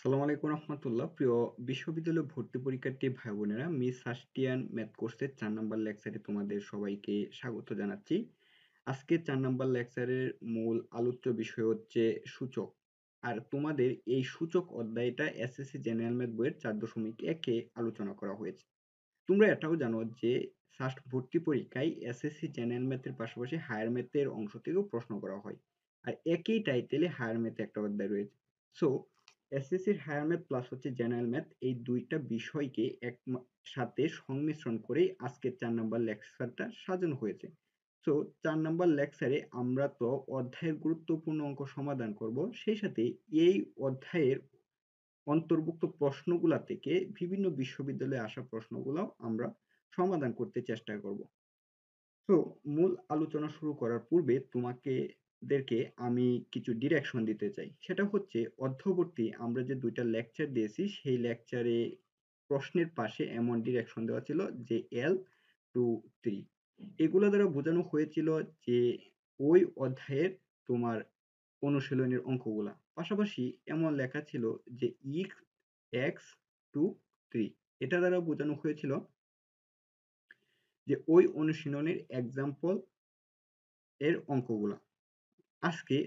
আসসালামু আলাইকুম রহমতুল্লাহ। প্রিয় বিশ্ববিদ্যালয় ভর্তি পরীক্ষার্থী ভাই বোনেরা, মিস সাস্টিয়ান ম্যাথ কোর্সের ৪ নাম্বার লেকচারে তোমাদের সবাইকে স্বাগত জানাচ্ছি। আজকে ৪ নাম্বার লেকচারের মূল আলোচ্য বিষয় হচ্ছে সূচক। আর তোমাদের এই সূচক অধ্যায়টা এসএসসি জেনারেল ম্যাথ বইয়ের ৪.১-এ আলোচনা করা হয়েছে। তোমরা এটাও জানো যে সাস্ট ভর্তি পরীক্ষায় এসএসসি জেনারেল ম্যাথের পাশাপাশি হায়ার ম্যাথের অংশ থেকেও প্রশ্ন করা হয়। আর একই টাইটেলে হায়ার ম্যাথে একটা অধ্যায় রয়েছে। সো এসএসসির হায়ার ম্যাথ প্লাস হচ্ছে জেনারেল ম্যাথ, এই দুইটা বিষয়কে সাথে সংমিশ্রণ করেই আজকের ৪ নাম্বার লেকচারটা সাজানো হয়েছে। সো ৪ নাম্বার লেকচারে আমরা তো অধ্যায়ের গুরুত্বপূর্ণ অঙ্ক সমাধান করব, সেই সাথে এই অধ্যায়ের অন্তর্ভুক্ত প্রশ্নগুলা থেকে বিভিন্ন বিশ্ববিদ্যালয়ে আসা প্রশ্নগুলাও আমরা সমাধান করতে চেষ্টা করব। তো মূল আলোচনা শুরু করার পূর্বে তোমাদেরকে আমি কিছু ডিরেকশন দিতে চাই। সেটা হচ্ছে অধ্যবর্তী আমরা যে ২টা লেকচার দিয়েছি সেই লেকচারে প্রশ্নের পাশে এমন ডিরেকশন দেওয়া ছিল যে L2 3 এগুলো দ্বারা বোঝানো হয়েছিল যে ওই অধ্যায়ের তোমার অনুশীলনের অঙ্কগুলা। পাশাপাশি এমন লেখা ছিল যে X2 3 এটা দ্বারা বোঝানো হয়েছিল যে ওই অনুশীলনের এক্সাম্পল এর অঙ্কগুলা। আজকে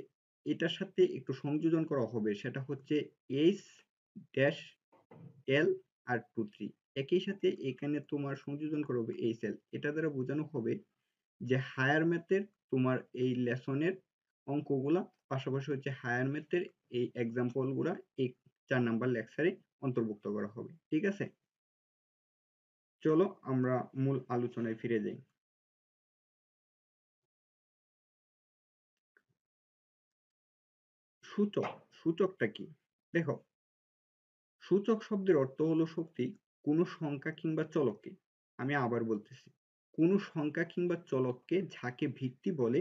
এটার সাথে একটু সংযোজন করা হবে, সেটা হচ্ছে এইচ ড্যাশ এল আর 2 3 একই সাথে এখানে তোমার সংযোজন করা হবে এইচ এল। এটা দ্বারা বোঝানো হবে যে হায়ার ম্যাথের তোমার এই লেসনের অঙ্কগুলা, পাশাপাশি হচ্ছে হায়ার ম্যাথের এই এক্সাম্পল গুলা এই ৪ নাম্বার লেকচারে অন্তর্ভুক্ত করা হবে। ঠিক আছে, চলো আমরা মূল আলোচনায় ফিরে যাই। সূচক, সূচকটা কি? দেখো, সূচক শব্দের অর্থ হলো শক্তি। কোনো সংখ্যা কিংবা চলককে, আমি আবার বলতেছি, কোনো সংখ্যা কিংবা চলককে যাকে ভিত্তি বলে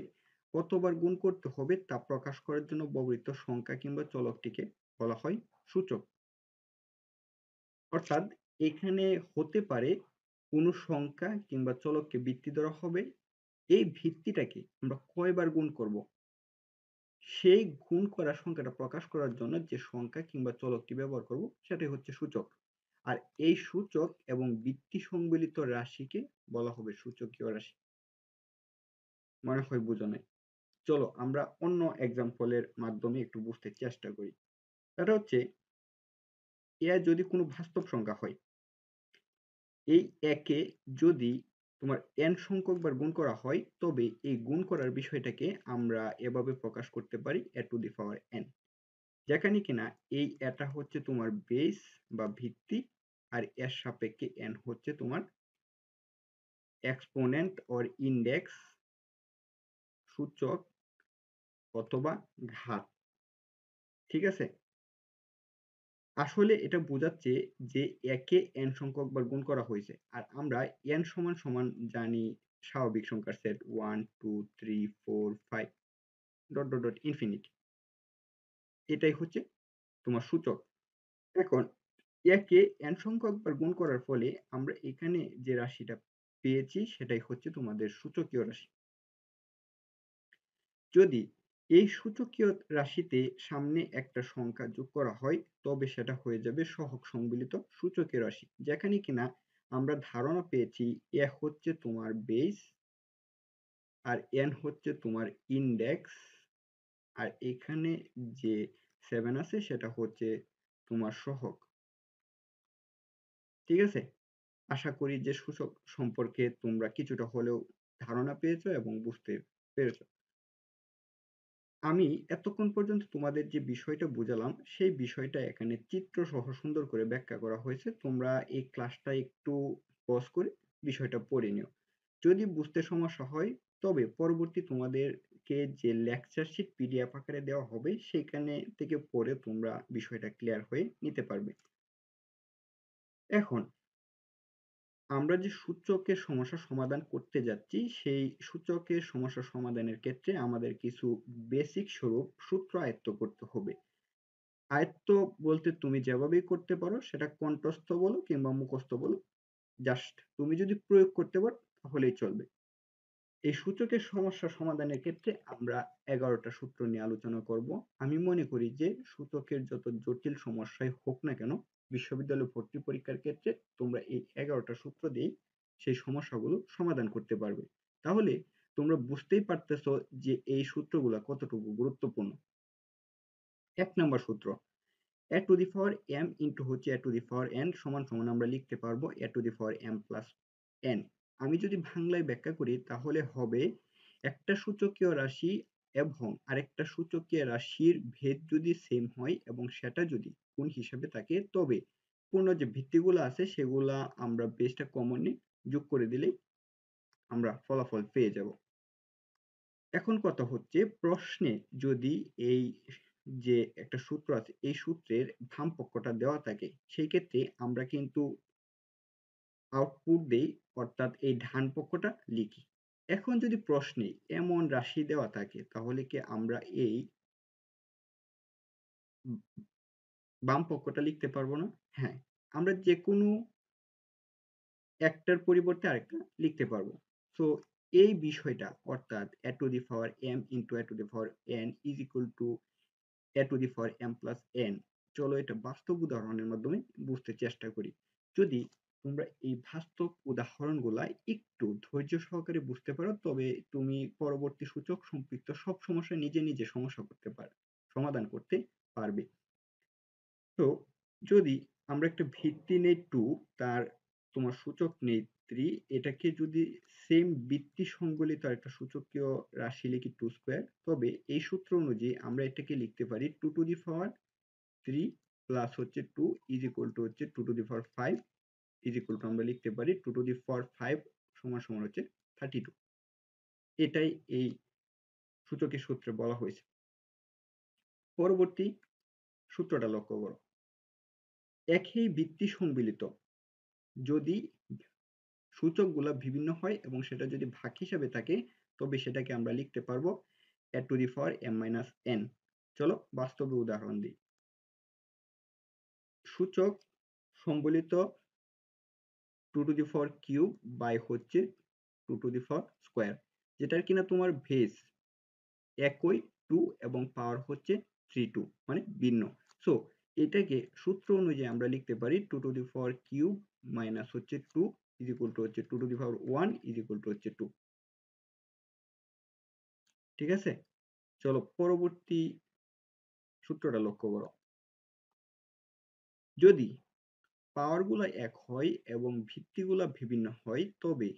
কতবার গুণ করতে হবে তা প্রকাশ করার জন্য ব্যবহৃত সংখ্যা কিংবা চলকটিকে বলা হয় সূচক। অর্থাৎ এখানে হতে পারে কোনো সংখ্যা কিংবা চলককে ভিত্তি ধরা হবে, এই ভিত্তিটাকে আমরা কয়বার গুণ করব সেই গুণ করা সংখ্যাটা প্রকাশ করার জন্য যে সংখ্যা কিংবা চলকটি ব্যবহার করব সেটাই হচ্ছে সূচক। আর এই সূচক এবং ভিত্তি সম্মিলিত রাশিকে বলা হবে সূচকীয় রাশি। মনে হয় বোঝা নাই। চলো আমরা অন্য এক্সাম্পলের মাধ্যমে একটু বুঝতে চেষ্টা করি। এটা হচ্ছে এ যদি কোনো বাস্তব সংখ্যা হয়, এই একে যদি তোমার n সংখ্যক বার গুণ করা হয়, তবে এই গুণ করার বিষয়টাকে আমরা এভাবে প্রকাশ করতে পারি a to the power n, যেখানে কিনা এই এটা হচ্ছে তোমার বেস বা ভিত্তি, আর এর সাপেক্ষে n হচ্ছে তোমার এক্সপোনেন্ট অর ইন্ডেক্স, সূচক অথবা ঘাত। ঠিক আছে, আসলে এটা বোঝাচ্ছে যে একে n সংখ্যক বার গুণ করা হয়েছে। আর আমরা n সমান সমান জানি স্বাভাবিক সংখ্যার set 1 2 3 4 5 dot dot dot infinity. এটাই হচ্ছে তোমার সূচক। এখন একে n সংখ্যক বার গুণ করার ফলে আমরা এখানে যে রাশিটা পেয়েছি সেটাই হচ্ছে তোমাদের সূচকীয় রাশি। যদি এই সূচকীয় রাশিতে সামনে একটা সংখ্যা যোগ করা হয়, তবে সেটা হয়ে যাবে সহগ সম্মিলিত সূচকীয় রাশি, যেখানে কিনা আমরা ধারণা পেয়েছি এ হচ্ছে তোমার বেস আর n হচ্ছে তোমার ইন্ডেক্স, আর এখানে যে 7 আছে সেটা হচ্ছে তোমার সহগ। ঠিক আছে, আশা করি যে সূচক সম্পর্কে তোমরা কিছুটা হলেও ধারণা পেয়েছো এবং বুঝতে পেরেছো। আমি এতক্ষণ পর্যন্ত তোমাদের যে বিষয়টা বুঝালাম সেই বিষয়টা এখানে চিত্র সহ সুন্দর করে ব্যাখ্যা করা হয়েছে। তোমরা এই ক্লাসটা একটু পজ করে বিষয়টা পড়ে নিও। যদি বুঝতে সমস্যা হয় তবে পরবর্তী তোমাদেরকে যে লেকচার শিট পিডিএফ আকারে দেওয়া হবে সেখানে থেকে পড়ে তোমরা বিষয়টা ক্লিয়ার হয়ে নিতে পারবে। এখন আমরা যে সূচকের সমস্যা সমাধান করতে যাচ্ছি সেই সূচকের সমস্যা সমাধানের ক্ষেত্রে আমাদের কিছু বেসিক স্বরূপ সূত্র আয়ত্ত করতে হবে। আয়ত্ত বলতে তুমি যেভাবেই করতে পারো, সেটা কণ্ঠস্থ বলো কিংবা মুখস্থ বলো, জাস্ট তুমি যদি প্রয়োগ করতে পারো তাহলেই চলবে। এই সূচকের সমস্যা সমাধানের ক্ষেত্রে আমরা 11টা সূত্র নিয়ে আলোচনা করব। আমি মনে করি যে সূচকের যত জটিল সমস্যাই হোক না কেন, বিশ্ববিদ্যালয়ে ভর্তি পরীক্ষার ক্ষেত্রে তোমরা এই 11টা সূত্র দিয়েই সেই সমস্যাগুলো সমাধান করতে পারবে। তাহলে তোমরা বুঝতেই পারতেছো যে এই সূত্রগুলা কতটুকু গুরুত্বপূর্ণ। 1 নাম্বার সূত্র, a to the power m into হচ্ছে a to the power n সমান সমান আমরা লিখতে পারবো a to the power m plus n। আমি যদি বাংলায় ব্যাখ্যা করি তাহলে হবে একটা সূচকীয় রাশি এবং আরেকটা সূচকীয় রাশির ভেদ যদি সেম হয় এবং সেটা যদি গুণ হিসাবে থাকে, তবে পূর্ণ যে ভিত্তিগুলো আছে সেগুলা আমরা বেসটা কমন নিয়ে যোগ করে দিলেই আমরা ফলাফল পেয়ে যাব। এখন কথা হচ্ছে, প্রশ্নে যদি এই যে একটা সূত্র আছে এই সূত্রের বাম পক্ষটা দেওয়া থাকে, সেই ক্ষেত্রে আমরা কিন্তু আউটপুট দেই, অর্থাৎ এই ডান পক্ষটা লিখি। এখন যদি প্রশ্নে এমন রাশি দেওয়া থাকে তাহলে কি আমরা এই বাম পক্ষটা লিখতে পারবো না? হ্যাঁ, আমরা যে কোনো একটার পরিবর্তে আরেকটা লিখতে পারবো। সো এই বিষয়টা, অর্থাৎ a to the power m into a to the power n is equal to a to the power m plus n। চলো এটা বাস্তব উদাহরণের মাধ্যমে বুঝতে চেষ্টা করি। যদি তোমরা এই বাস্তব উদাহরণগুলা একটু ধৈর্য সহকারে বুঝতে পারো, তবে তুমি পরবর্তী সূচক সম্পৃক্ত সব সমস্যা নিজে নিজে সমাধান করতে পারবে। তো যদি আমরা একটা ভিত্তি নেই 2, তার তোমার সূচক নেই 3, এটাকে যদি সেম ভিত্তি সংবলিত একটা সূচকীয় রাশি লিখি 2 স্কয়ার, তবে এই সূত্র অনুযায়ী আমরা এটাকে লিখতে পারি 2 টু দি পাওয়ার 3 প্লাস হচ্ছে 2 ইজ ইকুয়াল টু হচ্ছে 2 to the power 5 is equal to আমরা লিখতে পারি 2 টু দি পাওয়ার 5 সমান সমান হচ্ছে 32। এটাই এই সূচকের সূত্রে বলা হয়েছে। পরবর্তী সূত্রটা লক্ষ্য করো, একই ভিত্তি সংবলিত যদি সূচকগুলা বিভিন্ন হয় এবং সেটা যদি ভাগ হিসাবে থাকে, তবে সেটাকে আমরা লিখতে পারবো a to the power m minus n। চলো বাস্তবে উদাহরণ দিই। সূচক সংবলিত 2 to the power cube by হচ্ছে 2 to the power স্কয়ার, যেটার কিনা তোমার বেস একই 2 এবং পাওয়ার হচ্ছে 32, মানে ভিন্ন। সো এটাকে সূত্র অনুযায়ী আমরা লিখতে পারি 2 to the power cube minus হচ্ছে 2 ইজ ইকুয়াল টু হচ্ছে 2 to the power 1 is equal to হচ্ছে 2। ঠিক আছে, চলো পরবর্তী সূত্রটা লক্ষ্য করো। যদি পাওয়ারগুলো এক হয় এবং ভিত্তিগুলো বিভিন্ন হয়, তবে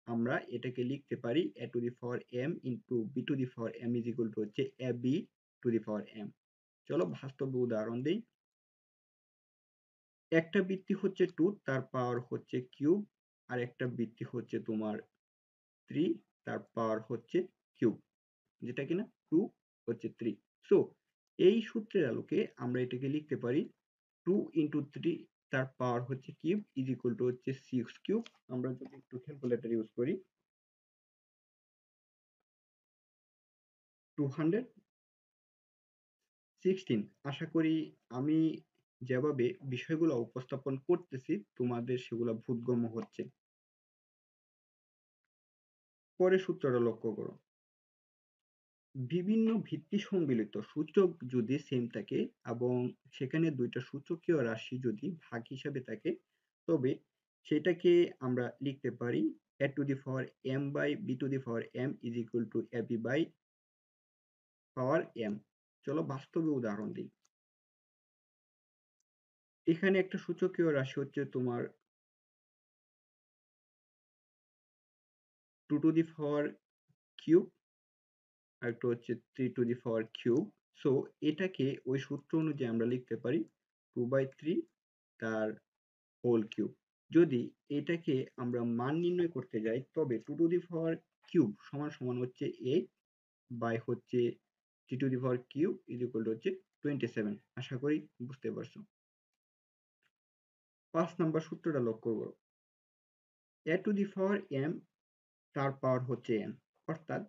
আমরা এটাকে লিখতে পারি a to the power m into b to the power m is equal to হচ্ছে ab to the power m। চলো বাস্তব উদাহরণ দেই। একটা ভিত্তি হচ্ছে 2, তার পাওয়ার হচ্ছে কিউব, আর একটা ভিত্তি হচ্ছে তোমার 3, তার পাওয়ার হচ্ছে কিউব, যেটা কিনা 2 হচ্ছে 3। সো এই সূত্রের আলোকে আমরা এটাকে লিখতে পারি 2 into 3 তার পাওয়ার হচ্ছে কিউব ইজ ইকুয়াল টু হচ্ছে 6 কিউব। আমরা যদি একটু ক্যালকুলেটর ইউজ করি, 216। আশা করি আমি যেভাবে বিষয়গুলো উপস্থাপন করতেছি তোমাদের সেগুলো বোধগম্য হচ্ছে। পরের সূত্রটা লক্ষ্য করো, বিভিন্ন ভিত্তি সম্মিলিত সূচক যদি সেম থাকে এবং সেখানে দুইটা সূচকীয় রাশি যদি ভাগ হিসাবে থাকে, তবে সেটাকে আমরা লিখতে পারি a to the power m by b to the power m is equal to ab by power m। চলো বাস্তবে উদাহরণ দিই। এখানে একটা সূচকীয় রাশি হচ্ছে তোমার 2 to the power কিউব, আর একটা হচ্ছে 3 to the power cube. So এটাকে ওই সূত্র অনুযায়ী আমরা লিখতে পারি 2/3 তার হোল কিউব। যদি এটাকে আমরা মান নির্ণয় করতে যাই, তবে 2 টু দি পাওয়ার কিউব সমান সমান হচ্ছে 8 বাই হচ্ছে 3 two the power cube is equal to হচ্ছে 27। আশা করি বুঝতে পারছো। 5 নাম্বার সূত্রটা লক্ষ্য করো, a to the power m তার পাওয়ার হচ্ছে n, অর্থাৎ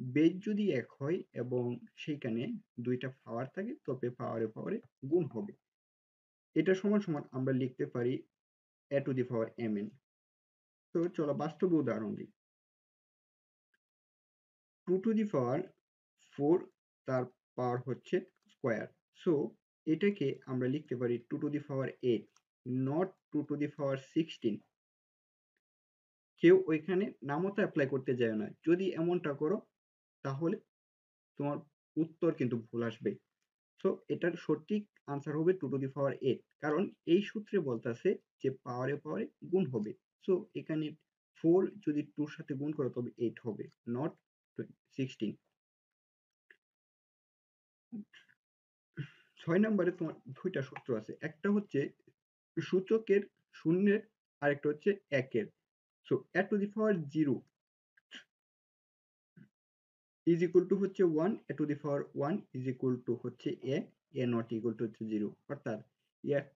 বেজ যদি এক হয় এবং সেইখানে দুইটা পাওয়ার থাকে, তবে পাওয়ারে পাওয়ারে গুণ হবে। এটা সমান সমান আমরা লিখতে পারি a to the power mn। তো চলো বাস্তব উদাহরণ দিই। 2 টু দি পাওয়ার 4 তার পাওয়ার হচ্ছে স্কয়ার। সো এটাকে আমরা লিখতে পারি 2 to the power 8, not 2 to the power 16। কেউ ওইখানে নামতা অ্যাপ্লাই করতে যায় না। যদি এমনটা করো তাহলে তোমার উত্তর কিন্তু ভুল আসবে। সো এটার সঠিক আনসার হবে 2 টু দি পাওয়ার 8, কারণ এই সূত্রে বলতেছে যে পাওয়ারে পাওয়ারে গুণ হবে। সো এখানে 4 যদি 2 এর সাথে গুণ করো তবে 8 হবে, নট 16। 6 নম্বরে তোমার দুইটা সূত্র আছে, একটা হচ্ছে সূচকের শূন্যের, আরেকটা হচ্ছে একের। So a to the power 0 is equal to হচ্ছে 1, a to the power 1 is equal to হচ্ছে a নট ইকুয়াল টু হচ্ছে 0। অর্থাৎ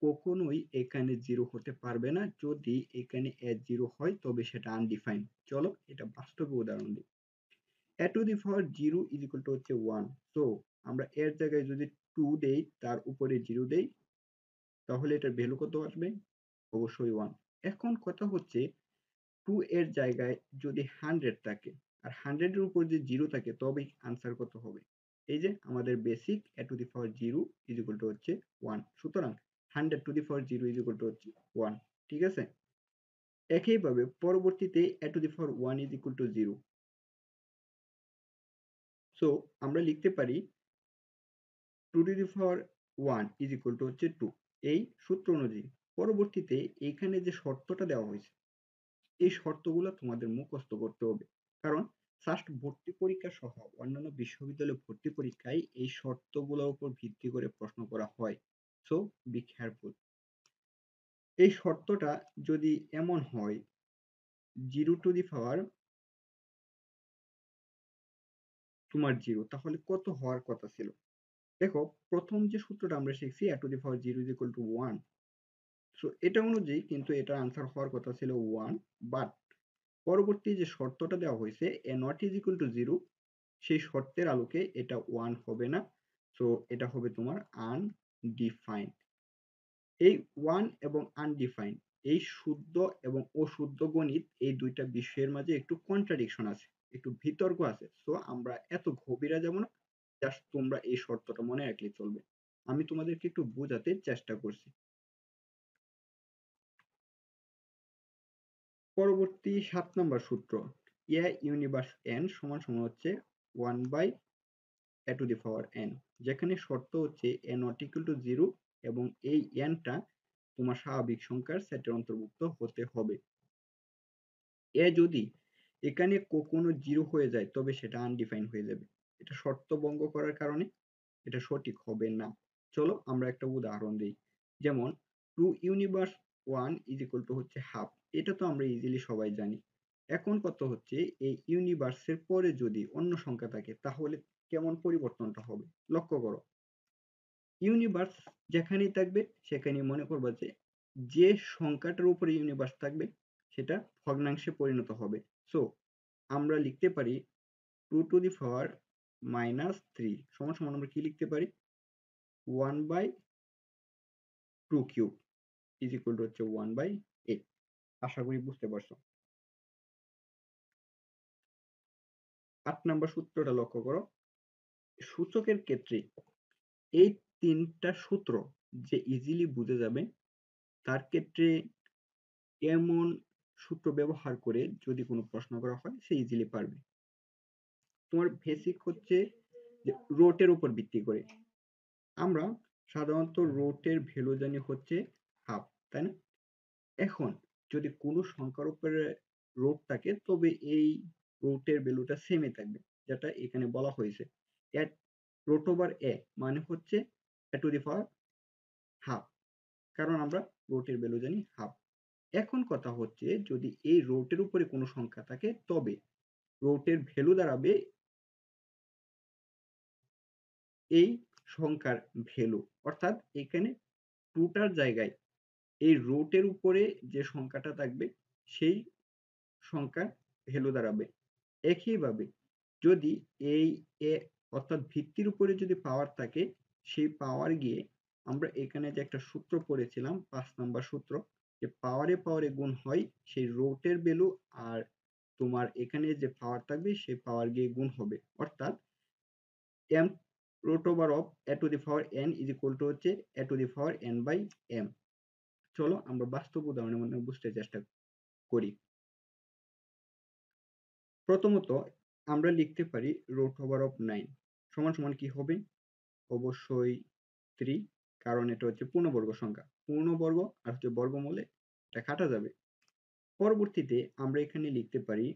কখনোই এখানে 0 হতে পারবে না। যদি এখানে a 0 হয় তবে সেটা আনডিফাইন্ড। চলো এটা বাস্তবে উদাহরণ দিই। a to the power 0 is equal to হচ্ছে 1। সো আমরা এর জায়গায় যদি 2 দেই, তার উপরে 0 দেই, তাহলে এটার ভ্যালু কত আসবে? অবশ্যই 1। এখন কথা হচ্ছে 2 এর জায়গায় যদি 100 থাকে আর 100 এর উপর যে 0 থাকে তবেই আনসার কত হবে? এই যে আমাদের basic a to the power 0 is equal to হচ্ছে 1। সুতরাং 100 two the power 0 is equal to হচ্ছে 1। ঠিক আছে? একইভাবে পরবর্তীতে a to the power 1 is equal two 0। So আমরা লিখতে পারি 2 to the power 1 is equal to হচ্ছে 2। এই সূত্র অনুযায়ী পরবর্তীতে এইখানে যে শর্তটা দেওয়া হয়েছে, এই শর্তগুলো তোমাদের মুখস্থ করতে হবে। কারণ জাস্ট ভর্তি পরীক্ষা সহ অন্যান্য বিশ্ববিদ্যালয় ভর্তি পরীক্ষায় এই শর্তগুলোর উপর ভিত্তি করে প্রশ্ন করা হয়। So be careful. এই শর্তটা যদি এমন হয় 0 টু দি পাওয়ার তোমার 0, তাহলে কত হওয়ার কথা ছিল? দেখো, প্রথম যে সূত্রটা আমরা শিখছি a to the power 0 is equal two 1। So এটা অনুযায়ী কিন্তু এটার আনসার হওয়ার কথা ছিল 1, বাট পরবর্তী যে শর্তটা দেওয়া হয়েছে a not is equal two 0, সেই শর্তের আলোকে এটা 1 হবে না। সো এটা হবে তোমার আনডিফাইন্ড। এই 1 এবং আনডিফাইন্ড, এই শুদ্ধ এবং অশুদ্ধ গণিত, এই দুইটা বিষয়ের মাঝে একটু কন্ট্রাডিকশন আছে, একটু বিতর্ক আছে। সো আমরা এত গভীরে যাব না, জাস্ট তোমরা এই শর্তটা মনে রাখলে চলবে। আমি তোমাদেরকে একটু বোঝাতে চেষ্টা করছি। পরবর্তী 7 নম্বর সূত্র, a ইউনিভার্স n সমান সমান হচ্ছে 1 by a to the power n, যেখানে শর্ত হচ্ছে a নট ইকুয়াল টু 0 এবং এই n টা তোমার স্বাভাবিক সংখ্যার সেটের অন্তর্ভুক্ত হতে হবে। এ যদি এখানে কখনো 0 হয়ে যায় তবে সেটা আনডিফাইন্ড হয়ে যাবে। এটা শর্ত ভঙ্গ করার কারণে এটা সঠিক হবে না। চলো আমরা একটা উদাহরণ দিই। যেমন 2 ইউনিভার্স 1 ইজ ইকুয়াল টু হচ্ছে হাফ। এটা তো আমরা ইজিলি সবাই জানি। এখন কত হচ্ছে, এই ইউনিভার্সের পরে যদি অন্য সংখ্যা থাকে তাহলে কেমন পরিবর্তনটা হবে? লক্ষ্য করো। ইউনিভার্স যেখানেই থাকবে সেখানেই মনে করবা যে যে সংখ্যাটার উপরে ইউনিভার্স থাকবে সেটা ভগ্নাংশে পরিণত হবে। সো আমরা লিখতে পারি 2 টু দি পাওয়ার মাইনাস 3 সমান সমান আমরা কি লিখতে পারি? 1 by 2 cube is equal to হচ্ছে 1 বাই 8। আশা করি বুঝতে পারছো। 8 নাম্বার সূত্রটা লক্ষ্য করো। সূচকের ক্ষেত্রে এই তিনটা সূত্র যে ইজিলি বুঝে যাবে, তার ক্ষেত্রে এমন সূত্র ব্যবহার করে যদি কোনো প্রশ্ন করা হয় সে ইজিলি পারবে। তোমার বেসিক হচ্ছে যে রোটের উপর ভিত্তি করে আমরা সাধারণত রোটের ভ্যালু জানি হচ্ছে হাফ, তাই না? এখন যদি কোনো সংখ্যার উপরে রোট থাকে তবে এই রোটের ভ্যালুটা সেমই থাকবে, যেটা এখানে বলা হয়েছে এট রোট ওভার এ মানে হচ্ছে এ টু দি পাওয়ার হাফ, কারণ আমরা রোটের ভ্যালু জানি হাফ। এখন কথা হচ্ছে যদি এই রোটের উপরে কোনো সংখ্যা থাকে তবে রোটের ভ্যালু দাঁড়াবে এই সংখ্যার ভ্যালু, অর্থাৎ এখানে 2 টার জায়গায় এই রুটের উপরে যে সংখ্যাটা থাকবে সেই সংখ্যার ভ্যালু দাঁড়াবে। একইভাবে যদি এই এ অর্থাৎ ভিত্তির উপরে যদি পাওয়ার থাকে, সেই পাওয়ার গিয়ে আমরা এখানে যে একটা সূত্র পড়েছিলাম 5 নাম্বার সূত্র, যে পাওয়ারে পাওয়ারে গুণ হয় সেই রুটের ভ্যালু আর তোমার এখানে যে পাওয়ার থাকবে সেই পাওয়ার গিয়ে গুণ হবে, অর্থাৎ m root over of a to the power n is equal to হচ্ছে a to the power n by m। চলো আমরা বাস্তব উদাহরণের মাধ্যমে বুঝতে চেষ্টা করি। প্রথমত আমরা লিখতে পারি root over of 9 সমান সমান কি হবে? অবশ্যই 3, কারণ এটা হচ্ছে পূর্ণবর্গ সংখ্যা। পূর্ণবর্গ আর হচ্ছে বর্গমূলে এটা কাটা যাবে। পরবর্তীতে আমরা এখানে লিখতে পারি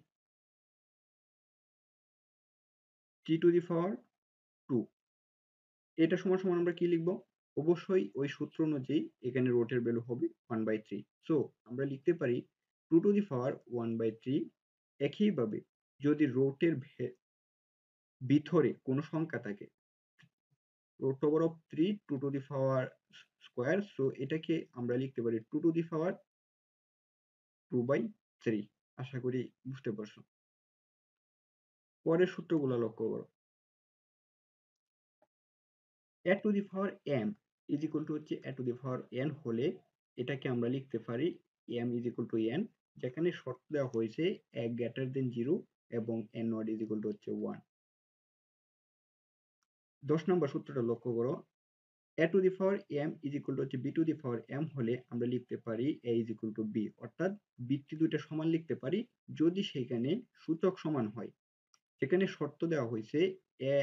t to the power 2। এটা সমান সমান আমরা কি লিখব? অবশ্যই ওই সূত্র অনুযায়ী এখানে রুটের ভ্যালু হবে 1/3। সো আমরা লিখতে পারি 2 to the power 1/3। একইভাবে যদি রুটের ভিতরে কোনো সংখ্যা থাকে, root over of 3 2 to the power square, so এটাকে আমরা লিখতে পারি 2 to the power 2/3। আশা করি বুঝতে পারছো। পরের সূত্রগুলো লক্ষ্য করো। a to the power m is equal to হচ্ছে a to the power n হলে এটাকে আমরা লিখতে পারি m is equal to n, যেখানে শর্ত দেওয়া হয়েছে a greater than 0 এবং n not is equal to হচ্ছে 1। 10 নম্বর সূত্রটা লক্ষ্য করো। a to the power m is equal to হচ্ছে b to the power m হলে আমরা লিখতে পারি a is equal to b, অর্থাৎ বৃত্তি দুইটা সমান লিখতে পারি যদি সেখানে সূচক সমান হয়। সেখানে শর্ত দেওয়া হয়েছে a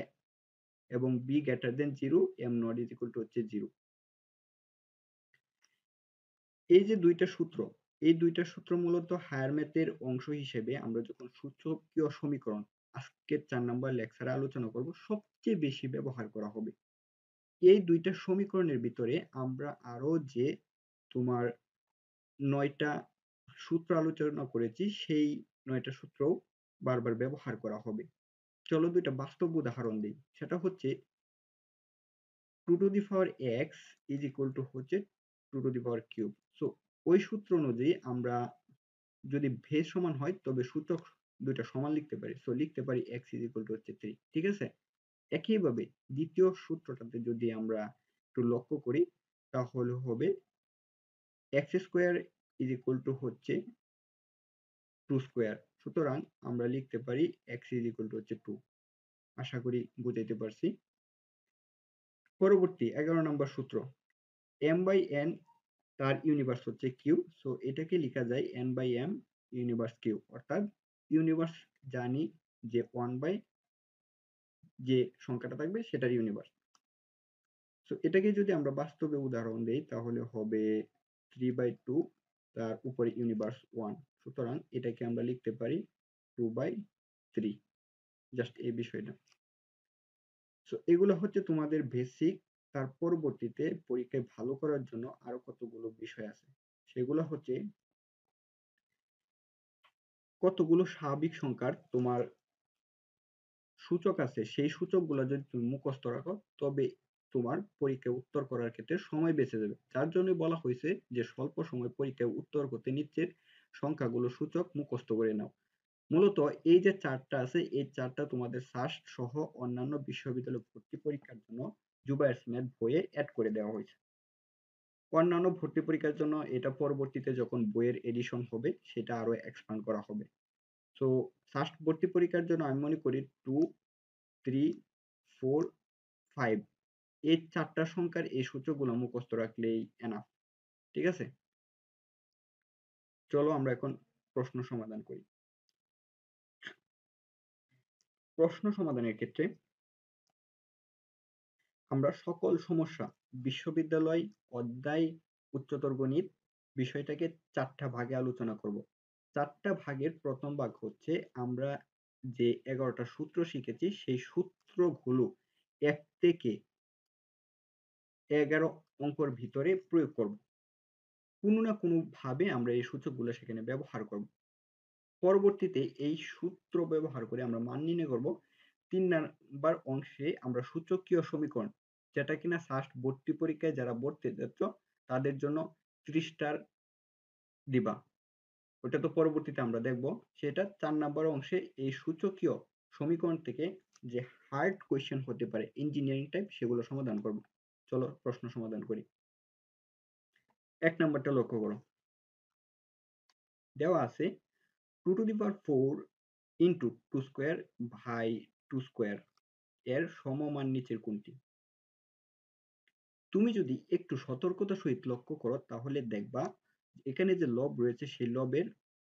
এবং b greater than 0, m not is equal to হচ্ছে 0। এই যে দুইটা সূত্র, এই দুইটা সূত্র মূলত হায়ার ম্যাথের অংশ হিসেবে আমরা যখন সূচকীয় সমীকরণ আজকের 4 নম্বর লেকচারে আলোচনা করব সবচেয়ে বেশি ব্যবহার করা হবে। এই দুইটা সমীকরণের ভিতরে আমরা আরো যে তোমার 9টা সূত্র আলোচনা করেছি সেই 9টা সূত্রও বারবার ব্যবহার করা হবে। চলো দুইটা বাস্তব উদাহরণ দিই। সেটা হচ্ছে 2 to the power x is equal to হচ্ছে 2 to the power cube। So ওই সূত্র অনুযায়ী আমরা যদি ভেজ সমান হয় তবে সূচক দুইটা সমান লিখতে পারি। সো লিখতে পারি x is equal to হচ্ছে 3। ঠিক আছে? একইভাবে দ্বিতীয় সূত্রটাতে যদি আমরা একটু লক্ষ্য করি তাহলে হবে x square is equal to হচ্ছে 2 স্কয়ার। সুতরাং আমরা লিখতে পারি x is equal to হচ্ছে 2। আশা করি বুঝাইতে পারছি। পরবর্তী 11 নম্বর সূত্র m by n তার ইউনিভার্স হচ্ছে q। সো এটাকে লেখা যায় n by m universe q, অর্থাৎ ইউনিভার্স জানি যে 1 বাই যে সংখ্যাটা থাকবে সেটার ইউনিভার্স। সো এটাকে যদি আমরা বাস্তবে উদাহরণ দেই তাহলে হবে 3/2 তার উপরে ইউনিভার্স 1। সুতরাং এটাকে আমরা লিখতে পারি 2/3। জাস্ট এই বিষয়টা। সো এগুলো হচ্ছে তোমাদের বেসিক। তার পরবর্তীতে পরীক্ষায় ভালো করার জন্য আরো কতগুলো বিষয় আছে। সেগুলো হচ্ছে কতগুলো স্বাভাবিক সংখ্যার তোমার সূচক আছে, সেই সূচকগুলো যদি তুমি মুখস্থ রাখো তবে তোমার পরীক্ষায় উত্তর করার ক্ষেত্রে সময় বেঁচে যাবে। যার জন্য বলা হয়েছে যে স্বল্প সময় পরীক্ষায় উত্তর করতে নিচের সংখ্যাগুলো সূচক মুখস্থ করে নাও। মূলত এই যে চার্টটা আছে এই চার্টটা তোমাদের সাস্ট সহ অন্যান্য বিশ্ববিদ্যালয় ভর্তি পরীক্ষার জন্য জুবায়ের ম্যাথ বইয়ে অ্যাড করে দেওয়া হয়েছে। অন্যান্য ভর্তি পরীক্ষার জন্য এটা পরবর্তীতে যখন বইয়ের এডিশন হবে সেটা আরো এক্সপান্ড করা হবে। সো সাস্ট ভর্তি পরীক্ষার জন্য আমি মনে করি 2 3 4 5 এই চারটা সংখ্যার এই সূত্রগুলো মুখস্থ রাখলেই এনাফ। ঠিক আছে? চলো আমরা এখন প্রশ্ন সমাধান করি। প্রশ্ন সমাধানের ক্ষেত্রে আমরা সকল সমস্যা বিশ্ববিদ্যালয় অধ্যায় উচ্চতর গণিত বিষয়টাকে 4টা ভাগে আলোচনা করব। 4টা ভাগের প্রথম ভাগ হচ্ছে আমরা যে 11টা সূত্র শিখেছি সেই সূত্রগুলো 1 থেকে 11 অঙ্কের ভিতরে প্রয়োগ করব। কোনো না কোনো ভাবে আমরা এই সূচকগুলো সেখানে ব্যবহার করব। পরবর্তীতে এই সূত্র ব্যবহার করে আমরা মান নির্ণয় করব। 3 নাম্বার অংশে আমরা সূচকীয় সমীকরণ, যেটা কিনা ফার্স্ট ভর্তি পরীক্ষায় যারা ভর্তি যাচ্ছ তাদের জন্য 30 স্টার দিবা, ওটা তো পরবর্তীতে আমরা দেখব। সেটা 4 নাম্বার অংশে এই সূচকীয় সমীকরণ থেকে যে হার্ড কোয়েশ্চেন হতে পারে ইঞ্জিনিয়ারিং টাইপ সেগুলো সমাধান করব। চলো প্রশ্ন সমাধান করি। 1 নাম্বারটা লক্ষ্য করো। দেওয়া আছে 2^4 ইন্টু 2 স্কোয়ার বাই 2 স্কোয়ার এর সমমান নিচের কোনটি? তুমি যদি একটু সতর্কতার সহিত লক্ষ্য করো তাহলে দেখবা এখানে যে লব রয়েছে সেই লবের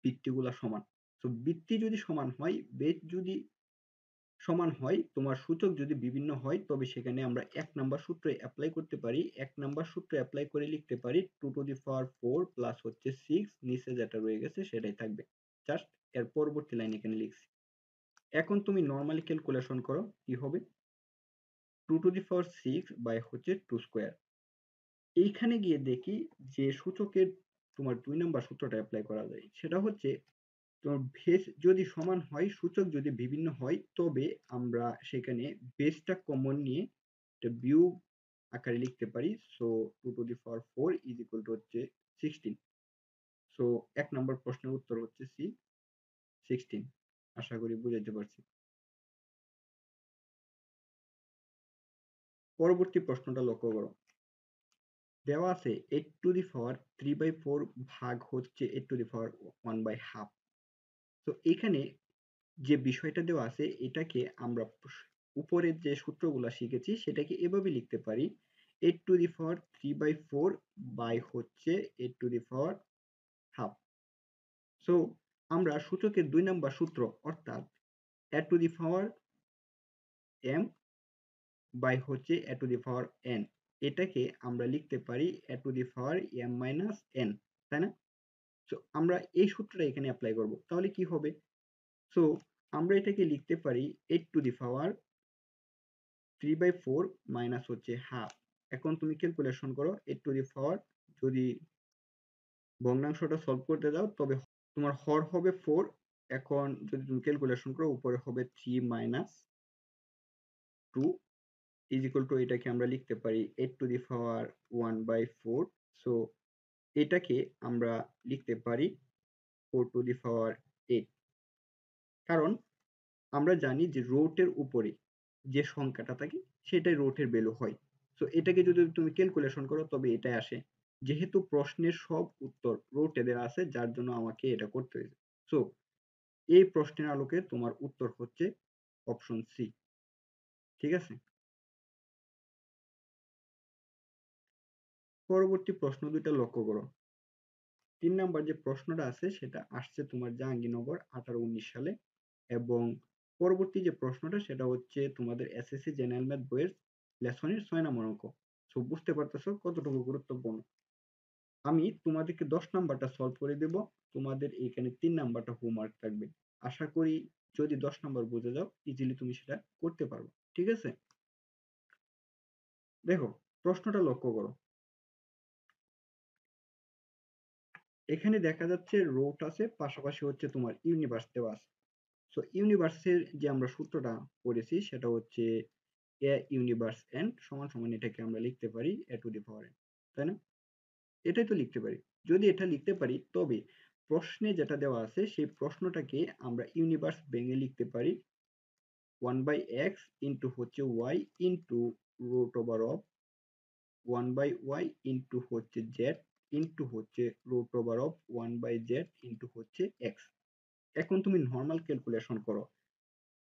বৃত্তিগুলা সমান। তো বৃত্তি যদি সমান হয়, বেদ যদি সমান হয়, তোমার সূচক যদি বিভিন্ন হয়, তবে সেখানে আমরা ১ নাম্বার সূত্র এপ্লাই করতে পারি। ১ নাম্বার সূত্র এপ্লাই করে লিখতে পারি 2^4 প্লাস হচ্ছে 6, নিচে যেটা রয়ে গেছে সেটাই থাকবে। জাস্ট এর পরবর্তী লাইন এখানে লিখছি। এখন তুমি নরমালি ক্যালকুলেশন করো কি হবে? 2^6 বাই হচ্ছে 2 স্কোয়ার। এইখানে গিয়ে দেখি যে সূচকের তোমার ২ নাম্বার সূত্রটা এপ্লাই করা যায়। সেটা হচ্ছে তোমার বেস যদি সমান হয়, সূচক যদি বিভিন্ন হয়, তবে আমরা সেখানে বেসটা কমন নিয়ে একটা বিয়োগ আকারে লিখতে পারি। সো 2^4 ইজ ইকুয়াল টু হচ্ছে 16। সো ১ নম্বর প্রশ্নের উত্তর হচ্ছে সি, 16। আশা করি বুঝাইতে পারছি। পরবর্তী প্রশ্নটা লক্ষ্য করো। দেওয়া আছে 8^3/4 ভাগ হচ্ছে 8^1/2। তো এখানে যে বিষয়টা দেওয়া আছে এটাকে আমরা উপরের যে সূত্রগুলা শিখেছি সেটাকে এভাবে লিখতে পারি 8^3/4 বাই হচ্ছে 8^12। সো আমরা সূচকের ২ নাম্বার সূত্র অর্থাৎ m বাই হচ্ছে n, এটাকে আমরা লিখতে পারি m-n, তাই না? সো আমরা এই সূত্রটা এখানে অ্যাপ্লাই করব। তাহলে কি হবে? সো আমরা এটাকে লিখতে পারি 8^3/4 মাইনাস হচ্ছে হাফ। এখন তুমি ক্যালকুলেশন করো 8^4 যদি ভগ্নাংশটা সলভ করতে যাও তবে তোমার হর হবে 4। এখন যদি তুমি ক্যালকুলেশন করো উপরে হবে 3 মাইনাস 2 ইজ ইকুয়াল টু এটাকে আমরা লিখতে পারি 8^1/4। সো এটাকে আমরা লিখতে পারি 4^8। কারণ আমরা জানি যে রুটের উপরে যে সংখ্যাটা থাকে সেটাই রুটের ভ্যালু হয়। সো এটাকে যদি তুমি ক্যালকুলেশন করো তবে এটাই আসে। যেহেতু প্রশ্নের সব উত্তর রুটে দেওয়া আছে যার জন্য আমাকে এটা করতে হয়েছে। সো এই প্রশ্নের আলোকে তোমার উত্তর হচ্ছে অপশন সি। ঠিক আছে? পরবর্তী প্রশ্ন দুইটা লক্ষ্য করো। ৩ নাম্বার যে প্রশ্নটা আছে সেটা আসছে তোমার জাহাঙ্গীরনগর 18-19 সালে, এবং পরবর্তী যে প্রশ্নটা সেটা হচ্ছে তোমাদের এসএসসি জেনারেল ম্যাথ বইয়ের লেসনের ৬ নম্বর অঙ্ক। সো বুঝতে পারতেছো কতটুকু গুরুত্বপূর্ণ। আমি তোমাদেরকে ১০ নাম্বারটা সলভ করে দেব, তোমাদের এখানে ৩ নাম্বারটা হোমওয়ার্ক থাকবে। আশা করি যদি ১০ নাম্বার বুঝে যাও ইজিলি তুমি সেটা করতে পারবে। ঠিক আছে? দেখো প্রশ্নটা লক্ষ্য করো। এখানে দেখা যাচ্ছে রোট আছে, পাশাপাশি হচ্ছে তোমার ইউনিভার্স দেওয়া আছে। সো ইউনিভার্সের যে আমরা সূত্রটা পড়েছি সেটা হচ্ছে এ ইউনিভার্স এন সমান সমান এটাকে আমরা লিখতে পারি a⁴n, তাই না? এটাই তো লিখতে পারি। যদি এটা লিখতে পারি তবে প্রশ্নে যেটা দেওয়া আছে সেই প্রশ্নটাকে আমরা ইউনিভার্স ভেঙে লিখতে পারি 1/x ইন্টু হচ্ছে y into root over of 1/y into হচ্ছে z ইন্টু হচ্ছে root over of 1/z into হচ্ছে x। এখন তুমি নর্মাল ক্যালকুলেশন করো।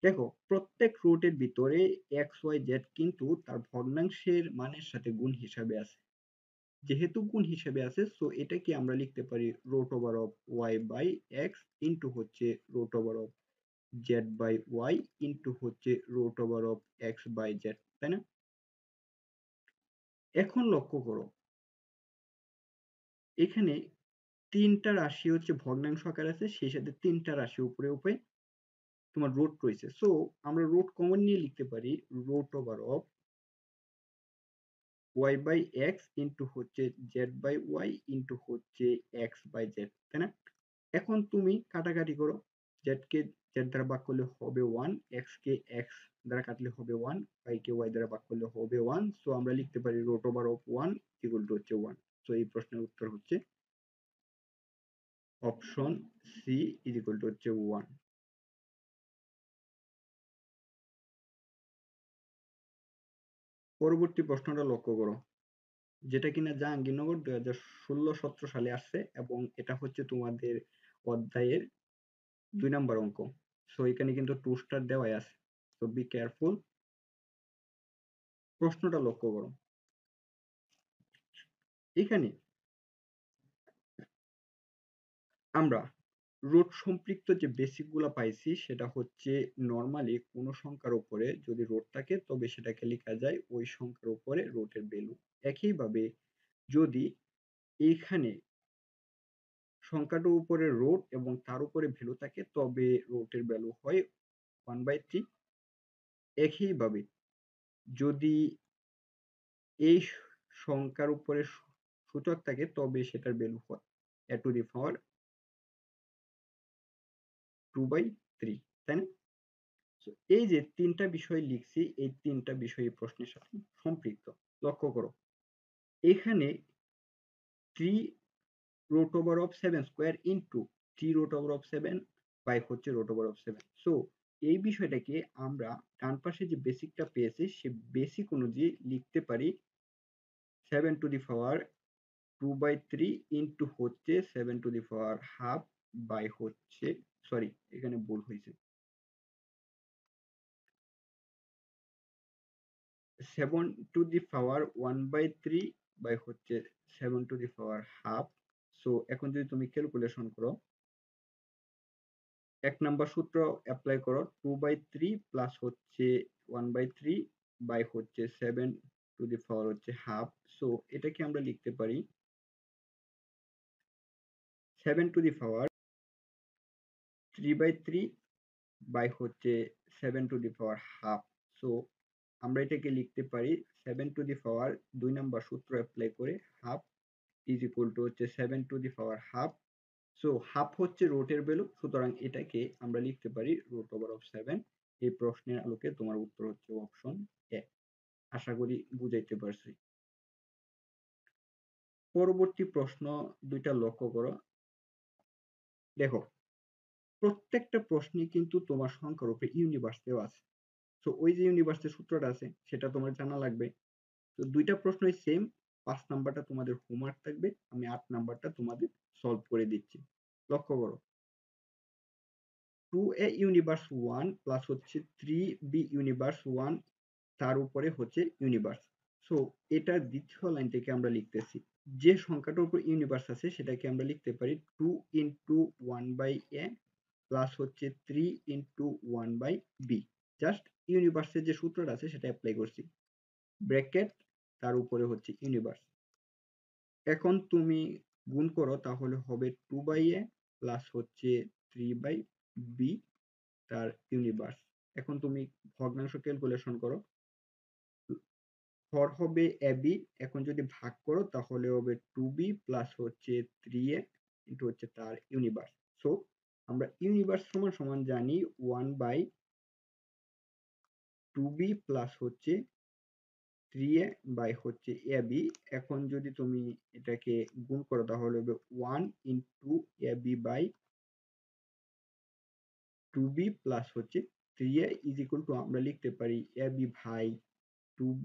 দেখো প্রত্যেক রুটের ভিতরে এক্স ওয়াই জেড কিন্তু তার ভগ্নাংশের মানের সাথে গুণ হিসাবে আছে। যেহেতু গুণ হিসেবে আছে সো এটাকে আমরা লিখতে পারি root over of Y by X into হচ্ছে root over of Z by Y into হচ্ছে root over of X by Z, তাই না? এখন লক্ষ্য করো এখানে তিনটা রাশি হচ্ছে ভগ্নাংশ আকারে আছে, সেই সাথে তিনটা রাশি উপরে উপরে তোমার রুট রয়েছে। সো আমরা রুট কমন নিয়ে লিখতে পারি root over of Y by X into হচ্ছে জেড বাই ওয়াই ইন্টু হচ্ছে এক্স বাই জেড, তাই না? এখন তুমি কাটাকাটি করো, জেড কে জেড দ্বারা ভাগ করলে হবে 1, এক্স কে এক্স দ্বারা কাটলে হবে 1, ওয়াই কে ওয়াই দ্বারা ভাগ করলে হবে 1। সো আমরা লিখতে পারি root over of 1 equal to হচ্ছে 1। সো এই প্রশ্নের উত্তর হচ্ছে option C is equal to হচ্ছে 1। পরবর্তী প্রশ্নটা লক্ষ্য করো, যেটা কিনা জাহাঙ্গীরনগর 2016-17 সালে আসছে, এবং এটা হচ্ছে তোমাদের অধ্যায়ের 2 নাম্বার অঙ্ক। সো এখানে কিন্তু 2 স্টার দেওয়াই আছে। So be careful. প্রশ্নটা লক্ষ্য করো। এখানে আমরা রুট সম্পৃক্ত যে বেসিক গুলা পাইছি সেটা হচ্ছে নরমালি কোনো সংখ্যার উপরে যদি রুট থাকে তবে সেটাকে লেখা যায় ওই সংখ্যার উপরে রুটের ভ্যালু। একইভাবে যদি এইখানে সংখ্যাটার উপরে রুট এবং তার উপরে ভ্যালু থাকে তবে রুটের ভ্যালু হয় 1/3। একইভাবে যদি এই সংখ্যার উপরে সূচক থাকে তবে সেটার ভ্যালু হয় a টু দি পাওয়ার 2/3, তাই না? এই যে তিনটা বিষয় লিখছি এই তিনটা বিষয় প্রশ্নের সাথে সম্পৃক্ত। লক্ষ্য করো এখানে 3 root over of 7 square into 3 root over of 7 by হচ্ছে root over of 7। সো এই বিষয়টাকে আমরা ডান পাশে যে বেসিকটা পেয়েছি সে বেসিক অনুযায়ী লিখতে পারি 7 to the power 2/3 into হচ্ছে 7 to the power half by হচ্ছে সরি এখানে ভুল হয়েছে 7 to the power 1/3 by হচ্ছে 7 to the power half। So এখন যদি তুমি ক্যালকুলেশন করো এক নাম্বার সূত্র অ্যাপ্লাই করো 2/3 প্লাস হচ্ছে 1/3 বাই হচ্ছে 7 টু দি পাওয়ার হচ্ছে হাফ। সো এটাকে আমরা লিখতে পারি 7 টু দি পাওয়ার 3/3 বাই হচ্ছে 7 two the power half. So আমরা এটাকে লিখতে পারি 7 টু দি পাওয়ার 2 নাম্বার সূত্র অ্যাপ্লাই করে হাফ ইজ ইকুয়াল টু হচ্ছে 7 two the power half. So half হচ্ছে রুটের ভ্যালু, সুতরাং এটাকে আমরা লিখতে পারি রুট ওভার অফ 7। এই প্রশ্নের আলোকে তোমার উত্তর হচ্ছে অপশন এ। আশা করি বুঝাইতে পারছি। পরবর্তী প্রশ্ন দুইটা লক্ষ্য করো। দেখো প্রত্যেকটা প্রশ্নে কিন্তু তোমার সংখ্যার উপরে ইউনিভার্স দেওয়া আছে। সো ওই যে ইউনিভার্সের সূত্রটা আছে সেটা তোমার জানা লাগবে। তো দুইটা প্রশ্নই সেম। 5 নাম্বারটা তোমাদের হোমওয়ার্ক থাকবে, আমি 8 নাম্বারটা তোমাদের সলভ করে দিচ্ছি। লক্ষ্য করো 2a ইউনিভার্স 1 প্লাস হচ্ছে 3b ইউনিভার্স 1 তার উপরে হচ্ছে ইউনিভার্স। সো এটার দ্বিতীয় লাইনটাকে আমরা লিখতেছি যে সংখ্যাটার উপর ইউনিভার্স আছে সেটাকে আমরা লিখতে পারি 2 ইন্টু 1/a প্লাস হচ্ছে 3 ইন্টু 1/b। জাস্ট ইউনিভার্সের যে সূত্রটা আছে সেটা অ্যাপ্লাই করছি, ব্র্যাকেট তার উপরে হচ্ছে ইউনিভার্স। এখন তুমি গুণ করো তাহলে হবে 2/a প্লাস হচ্ছে 3/b তার ইউনিভার্স। এখন তুমি ভগ্নাংশ ক্যালকুলেশন করো, হর হবে ab, এখন যদি ভাগ করো তাহলে হবে 2b প্লাস হচ্ছে 3a ইন্টু হচ্ছে তার ইউনিভার্স। সো আমরা ইউনিভার্স সমান সমান জানি 1/2b প্লাস হচ্ছে 3a বাই হচ্ছে ab। এখন যদি তুমি এটাকে গুণ করো তাহলে হবে 1 into ab by 2b plus হচ্ছে 3a ইজ ইকুয়াল টু আমরা লিখতে পারি ab ভাই 2b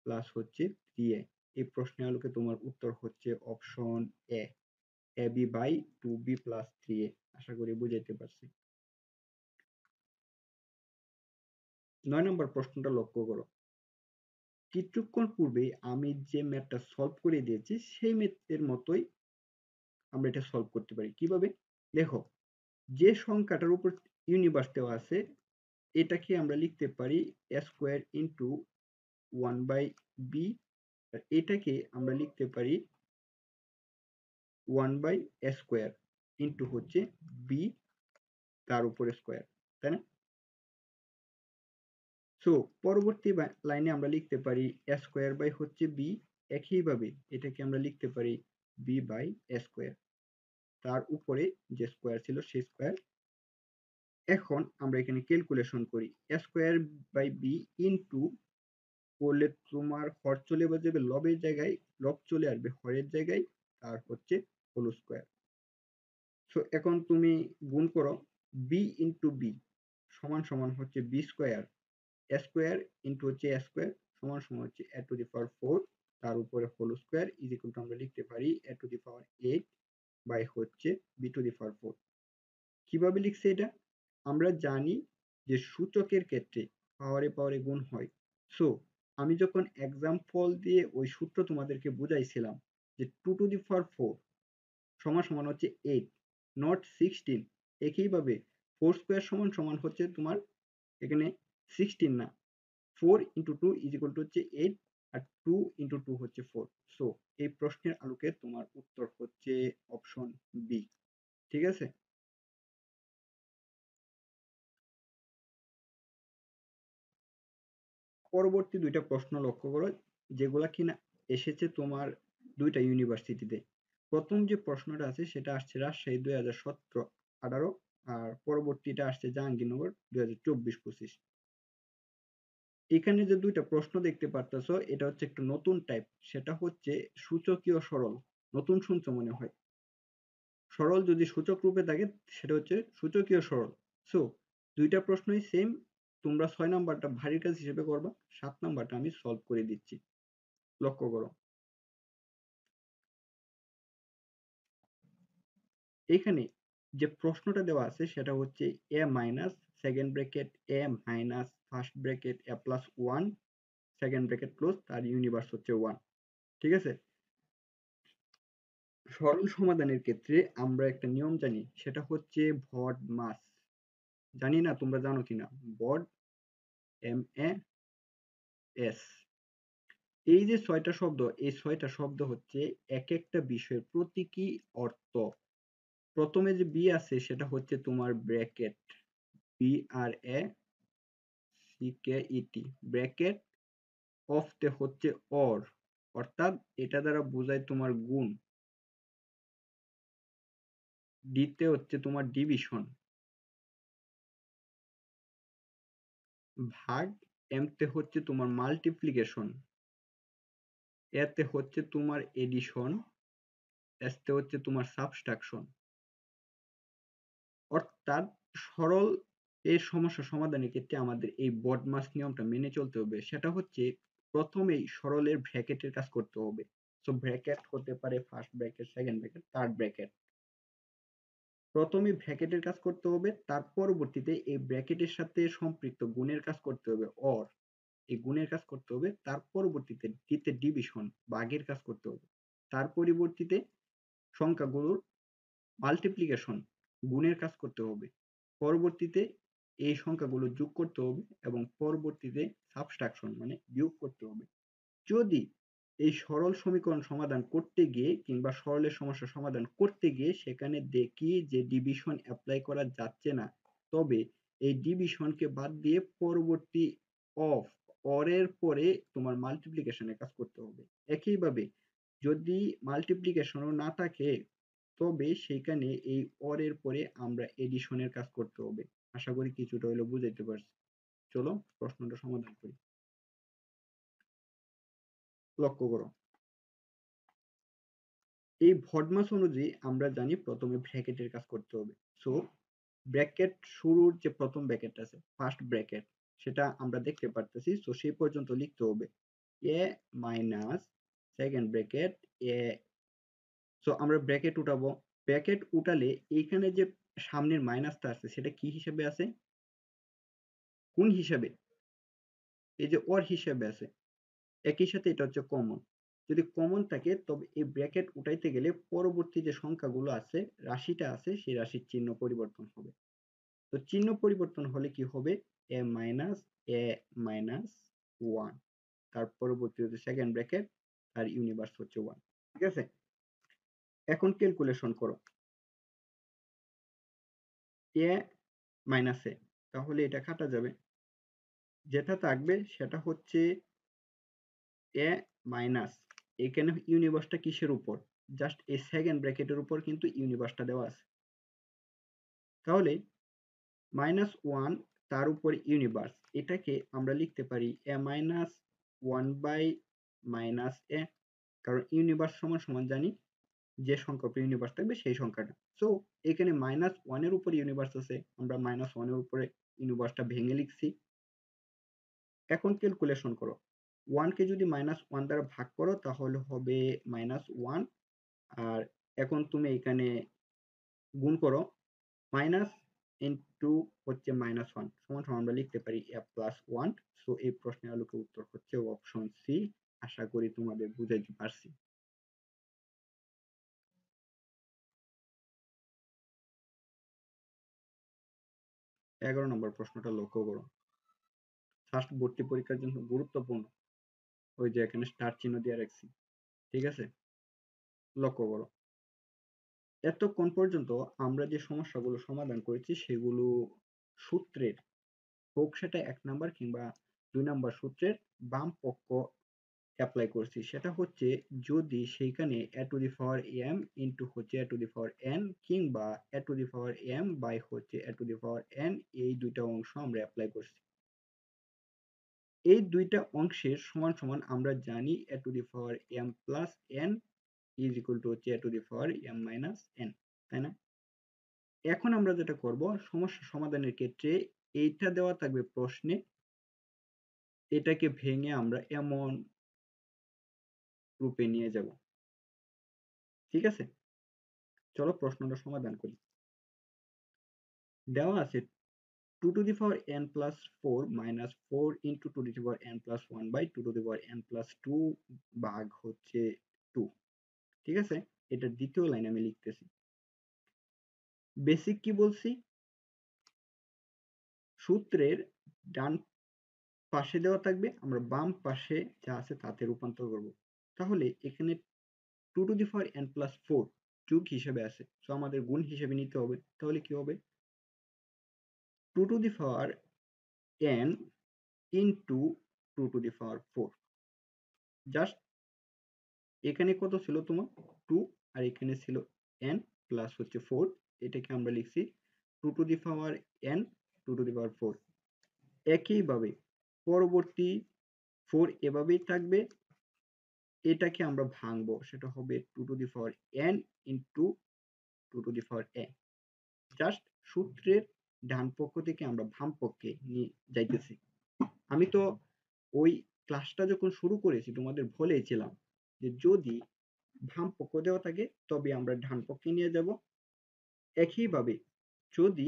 প্লাস হচ্ছে 3a। এই প্রশ্নের আলোকে তোমার উত্তর হচ্ছে option A, ab by 2b plus 3a। আশা করি বুঝাইতে পারছি। 9 নম্বর প্রশ্নটা লক্ষ্য করো। কিছুক্ষণ পূর্বে আমি যে ম্যাথটা সলভ করে দিয়েছি সেই ম্যাথের মতোই আমরা এটা সলভ করতে পারি। কিভাবে? দেখো যে সংখ্যাটার উপর ইউনিভার্স দেওয়া আছে এটাকে আমরা লিখতে পারি a স্কয়ার ইন্টু 1/b, আর এটাকে আমরা লিখতে পারি 1/a স্কয়ার ইন্টু হচ্ছে b তার উপরে স্কয়ার, তাই না? সো পরবর্তী লাইনে আমরা লিখতে পারি a স্কয়ার বাই হচ্ছে b। একইভাবে এটাকে আমরা লিখতে পারি b বাই a স্কয়ার, তার উপরে যে স্কয়ার ছিল সেই স্কয়ার। এখন আমরা এখানে ক্যালকুলেশন করি a square by b into করলে তোমার হর চলে যাবে লবের জায়গায়, লব চলে আসবে হরের জায়গায়, আর হচ্ছে হোল স্কয়ার। সো এখন তুমি গুণ করো b ইন্টু b সমান সমান হচ্ছে b square, a square into হচ্ছে a স্কয়ার সমান সমান হচ্ছে a টু দি পাওয়ার 4 তার উপরে whole square is equal to আমরা লিখতে পারি a to the power 8 by হচ্ছে b টু দি পাওয়ার 4। কিভাবে লিখছে এটা? আমরা জানি যে সূচকের ক্ষেত্রে পাওয়ারে পাওয়ারে গুণ হয়। সো আমি যখন এক্সাম্পল দিয়ে ওই সূত্র তোমাদেরকে বুঝাইছিলাম যে 2 টু দি পাওয়ার 4 সমান সমান হচ্ছে 8 নট 16। একইভাবে 4 স্কোয়ার সমান সমান হচ্ছে তোমার এখানে 16 না, 4 ইন্টু 2 ইজ ইকুয়াল টু হচ্ছে 8 আর 2 ইন্টু 2 হচ্ছে 4। সো এই প্রশ্নের আলোকে তোমার উত্তর হচ্ছে অপশন বি। ঠিক আছে? পরবর্তী দুইটা প্রশ্ন লক্ষ্য করো যেগুলা কিনা এসেছে তোমার দুইটা ইউনিভার্সিটিতে। প্রথম যে প্রশ্নটা আছে সেটা আসছে রাজশাহী 2017-18 আর পরবর্তীটা আসছে জাহাঙ্গীরনগর 2024-25। এখানে যে দুইটা প্রশ্ন দেখতে পারতেছো এটা হচ্ছে একটু নতুন টাইপ, সেটা হচ্ছে সূচকীয় সরল। নতুন শুনছো মনে হয়। সরল যদি সূচক রূপে থাকে সেটা হচ্ছে সূচকীয় সরল। সো দুইটা প্রশ্নই সেম, তোমরা 6 নাম্বারটা ভারী কাজ হিসেবে করবা, 7 নাম্বারটা আমি সলভ করে দিচ্ছি। লক্ষ্য করো, এখানে যে প্রশ্নটা দেওয়া আছে সেটা হচ্ছে a minus second bracket a minus first bracket a plus 1 second bracket close, তার ইউনিভার্স হচ্ছে 1। ঠিক আছে? সরল সমাধানের ক্ষেত্রে আমরা একটা নিয়ম জানি, সেটা হচ্ছে ভড মাস। জানি না তোমরা জানো কিনা। ভড MAS। এই যে 6টা শব্দ, এই 6টা শব্দ হচ্ছে এক একটা বিষয়ের প্রতীকী অর্থ। প্রথমে যে বি আছে সেটা হচ্ছে তোমার ব্র্যাকেট, BRACKET, ব্র্যাকেট। অফ তে হচ্ছে অর, অর্থাৎ এটা দ্বারা বোঝায় তোমার গুণ। ডি তে হচ্ছে তোমার ডিভিশন। ভাগ, এম তে হচ্ছে তোমার মাল্টিপ্লিকেশন, এতে হচ্ছে তোমার এডিশন, এস তে হচ্ছে তোমার সাবট্রাকশন। অর্থাৎ সরল এই সমস্যা সমাধানের ক্ষেত্রে আমাদের এই বডমাস নিয়মটা মেনে চলতে হবে। সেটা হচ্ছে প্রথমেই সরলের ব্র্যাকেটের কাজ করতে হবে। সো ব্র্যাকেট হতে পারে first bracket, second bracket, third bracket. প্রথমে ব্র্যাকেটের কাজ করতে হবে, তার পরবর্তীতে এই ব্র্যাকেটের সাথে সম্পৃক্ত গুণের কাজ করতে হবে, অর এই গুণের কাজ করতে হবে। তার পরবর্তীতে ডিতে ডিভিশন ভাগের কাজ করতে হবে। তার পরিবর্তীতে সংখ্যাগুলোর মাল্টিপ্লিকেশন গুণের কাজ করতে হবে। পরবর্তীতে এই সংখ্যাগুলো যোগ করতে হবে এবং পরবর্তীতে সাবট্রাকশন মানে বিয়োগ করতে হবে। যদি এই সরল সমীকরণ সমাধান করতে গিয়ে কিংবা সরলের সমস্যা সমাধান করতে গিয়ে সেখানে দেখি যে ডিভিশন অ্যাপ্লাই করা যাচ্ছে না, তবে এই ডিভিশনকে বাদ দিয়ে পরবর্তী অফ অরের পরে তোমার মাল্টিপ্লিকেশনের কাজ করতে হবে। একইভাবে যদি মাল্টিপ্লিকেশনও না থাকে তবে সেখানে এই অরের পরে আমরা এডিশনের কাজ করতে হবে। আশা করি কিছুটা হলেও বুঝাইতে পারছি। চলো প্রশ্নটা সমাধান করি। লক্ষ্য করো, এই ভডমাস অনুযায়ী আমরা জানি প্রথমে ব্র্যাকেটের কাজ করতে হবে। সো ব্র্যাকেট শুরুর যে প্রথম ব্র্যাকেট আছে ফার্স্ট ব্র্যাকেট, সেটা আমরা দেখতে পারতেছি। সো সেই পর্যন্ত লিখতে হবে এ মাইনাস সেকেন্ড ব্র্যাকেট এ। সো আমরা ব্র্যাকেট উঠাবো, ব্র্যাকেট উঠালে এইখানে যে সামনের মাইনাসটা আছে সেটা কি হিসেবে আছে? কোন হিসাবে? এই যে অর হিসেবে আছে। একই সাথে এটা হচ্ছে কমন। যদি কমন থাকে তবে এই ব্র্যাকেট উঠাইতে গেলে পরবর্তী যে সংখ্যাগুলো আছে, রাশিটা আছে, সেই রাশির চিহ্ন পরিবর্তন হবে। তো চিহ্ন পরিবর্তন হলে কি হবে? এ মাইনাস এ মাইনাস 1, তার পরবর্তী হচ্ছে সেকেন্ড ব্র্যাকেট, আর ইউনিভার্স হচ্ছে 1। ঠিক আছে? এখন ক্যালকুলেশন করো এ মাইনাস এ, তাহলে এটা কাটা যাবে। যেটা থাকবে সেটা হচ্ছে এ মাইনাস, এখানে ইউনিভার্সটা কিসের উপর? জাস্ট এই সেকেন্ড ব্র্যাকেটের উপর কিন্তু ইউনিভার্সটা দেওয়া আছে। তাহলে মাইনাস ওয়ান তার উপর ইউনিভার্স, এটাকে আমরা লিখতে পারি এ মাইনাস ওয়ান বাই মাইনাস এ। কারণ ইউনিভার্স সমান সমান জানি যে সংখ্যার উপর ইউনিভার্স থাকবে সেই সংখ্যাটা। সো এখানে মাইনাস ওয়ানের উপর ইউনিভার্স আছে, আমরা মাইনাস ওয়ানের উপরে ইউনিভার্সটা ভেঙে লিখছি। এখন ক্যালকুলেশন করো, ওয়ানকে যদি মাইনাস ওয়ান দ্বারা ভাগ করো তাহলে হবে মাইনাস ওয়ান। আর এখন তুমি এখানে গুণ করো, মাইনাস ইন্টু হচ্ছে -1 সমান সমান আমরা লিখতে পারি a+1। সো এই প্রশ্নের আলোকে উত্তর হচ্ছে অপশন সি। আশা করি তোমাদের বুঝাইতে পারছি। 11 নম্বর প্রশ্নটা লক্ষ্য করো। ফার্স্ট ভর্তি পরীক্ষার জন্য গুরুত্বপূর্ণ। ওই যে এখানে স্টার চিহ্ন দিয়ে রাখছি, ঠিক আছে? লক্ষ্য করো। এতক্ষণ পর্যন্ত আমরা যে সমস্যাগুলো সমাধান করেছি সেগুলো সূত্রের, হোক সেটা 1 নাম্বার কিংবা 2 নাম্বার সূত্রের বাম পক্ষ অ্যাপ্লাই করছি। সেটা হচ্ছে যদি সেইখানে a to the power m into হচ্ছে a to the power n কিংবা a to the power m by হচ্ছে a to the power n, এই দুইটা অংশ আমরা অ্যাপ্লাই করছি। এই দুইটা অংশের সমান সমান আমরা জানি a to the power m plus n is equal to হচ্ছে a to the power m minus n, তাই না? এখন আমরা যেটা করব, সমস্যা সমাধানের ক্ষেত্রে এইটা দেওয়া থাকবে প্রশ্নে, এটাকে ভেঙে আমরা এমন রূপে নিয়ে যাব। ঠিক আছে? চলো প্রশ্নটা সমাধান করি। দেওয়া আছে 2 to the power n plus 4 minus 4 into 2 to the power n plus 1 by 2 to the power n plus 2 ভাগ হচ্ছে 2। ঠিক আছে? এটা দ্বিতীয় লাইন আমি লিখতেছি। বেসিক কি বলছি? সূত্রের ডান পাশে দেওয়া থাকবে, আমরা বাম পাশে যা আছে তাতে রূপান্তর করব। তাহলে এখানে 2 to the power n plus 4 যোগ হিসেবে আছে, সো আমাদের গুণ হিসেবে নিতে হবে। তাহলে কি হবে? 2 to the power n into 2 to the power 4, just এখানে কত ছিল তোমার 2 আর এখানে ছিল n প্লাস হচ্ছে 4, এটাকে আমরা লিখছি 2 to the power n 2 to the power 4। একইভাবে পরবর্তী 4 এভাবেই থাকবে, এটাকে আমরা ভাঙবো, সেটা হবে 2 to the power n into 2 to the power n। Just সূত্রের ডান পক্ষ থেকে আমরা বাম পক্ষে নিয়ে যাইতেছি। আমি তো ওই ক্লাসটা যখন শুরু করেছি তোমাদের বলেছিলাম যে যদি বাম পক্ষ দেওয়া থাকে তবে আমরা ডান পক্ষে নিয়ে যাব। একইভাবে যদি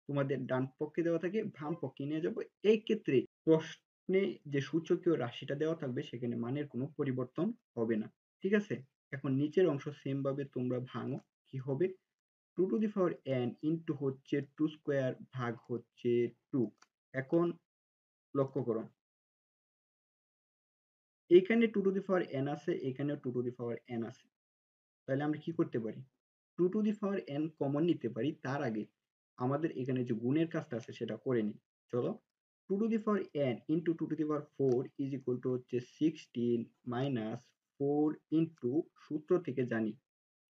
তোমাদের ডান পক্ষে দেওয়া থাকে বাম পক্ষে নিয়ে যাব। এই ক্ষেত্রে প্রশ্নে যে সূচকীয় রাশিটা দেওয়া থাকবে সেখানে মানের কোনো পরিবর্তন হবে না। ঠিক আছে? এখন নিচের অংশ সেম ভাবে তোমরা ভাঙো, কি হবে? 2 to the power n into হচ্ছে 2 স্কোয়ার ভাগ হচ্ছে 2। এখন লক্ষ্য করো, এইখানে 2 to the power n আছে, এখানেও 2 to the power n আছে। তাহলে আমরা কি করতে পারি? 2 to the power n common নিতে পারি। তার আগে আমাদের এখানে যে গুণের কাজটা আছে সেটা করে নিই। চলো, 2 to the power n into 2 to the power 4 is equal to হচ্ছে 16 minus 4 into সূত্র থেকে জানি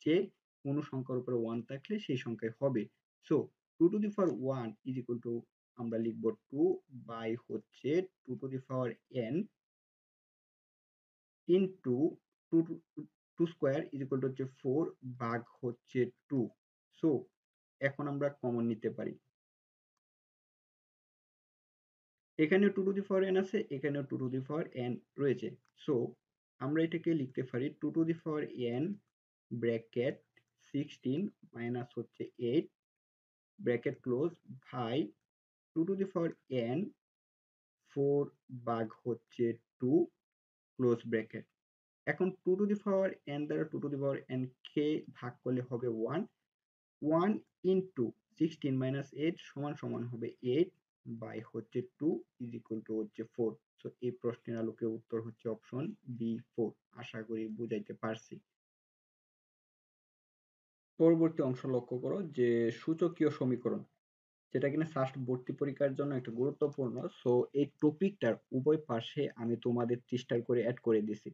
যে কোনো সংখ্যার উপরে 1 থাকলে সেই সংখ্যায় হবে। So 2 to the power 1 is equal to আমরা লিখব 2 বাই হচ্ছে 2 to the power n into 2 2 square is equal to হচ্ছে 4 ভাগ হচ্ছে 2। সো এখন আমরা কমন নিতে পারি। এখানেও 2 to the power n আছে, এখানেও 2 to the power n রয়েছে। সো আমরা এটাকে লিখতে পারি 2 to the power n bracket 16 minus হচ্ছে 8 bracket close by 2 to the power n 4 ভাগ হচ্ছে 2 ক্লোজ ব্র্যাকেট। এখন 2 to the power n দ্বারা 2 to the power n কে ভাগ করলে হবে 1। 1 into 16 minus 8 সমান সমান হবে 8 বাই হচ্ছে 2 is equal to হচ্ছে 4। সো এই প্রশ্নের আলোকে উত্তর হচ্ছে অপশন বি 4। আশা করি বুঝাইতে পারছি। পরবর্তী অংশ লক্ষ্য করো যে সূচকীয় সমীকরণ, যেটা কিনা ফার্স্ট ভর্তি পরীক্ষার জন্য একটা গুরুত্বপূর্ণ। সো এই টপিকটার উভয় পাশে আমি তোমাদের 30টা করে অ্যাড করে দিছি।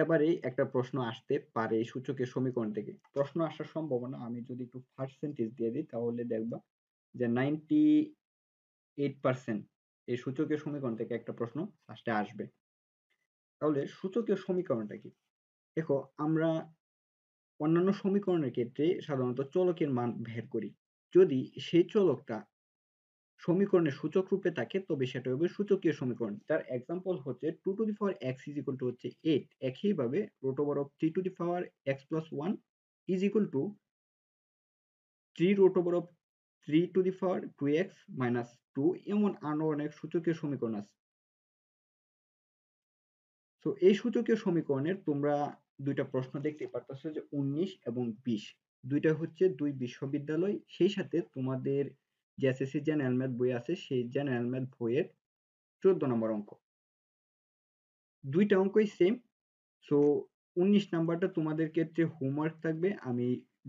এবারেই একটা প্রশ্ন আসতে পারে এই সূচকীয় সমীকরণ থেকে। প্রশ্ন আসার সম্ভাবনা, আমি যদি একটু পার্সেন্টেজ দিয়ে দিই তাহলে দেখবা যে 98% এই সূচকীয় সমীকরণ থেকে একটা প্রশ্ন ফার্স্টে আসবে। তাহলে সূচকীয় সমীকরণটা কি? দেখো, আমরা অন্যান্য সমীকরণের ক্ষেত্রে সাধারণত চলকের মান বের করি। যদি সেই চলকটা সমীকরণের সূচক রূপে থাকে তবে সেটা হবে সূচকীয় সমীকরণ। তার এক্সাম্পল হচ্ছে 2 to the power x is equal to হচ্ছে 8। একইভাবে root over of 3 to the power x plus 1 is equal to 3 root over of 3^2x - 2 এমন আরো অনেক সূচকীয় সমীকরণ আছে। তো এই সূচকীয় সমীকরণের তোমরা দুইটা প্রশ্ন দেখতে পারতেছো যে 19 এবং 20 দুইটা হচ্ছে দুই বিশ্ববিদ্যালয়, সেই সাথে তোমাদের যে এসএসসি জেনারেল ম্যাথ বই আছে সেই জেনারেল ম্যাথ বইয়ের 14 নম্বর অঙ্ক। দুইটা অঙ্কই সেম। সো 19 নাম্বারটা তোমাদের ক্ষেত্রে হোমওয়ার্ক থাকবে, আমি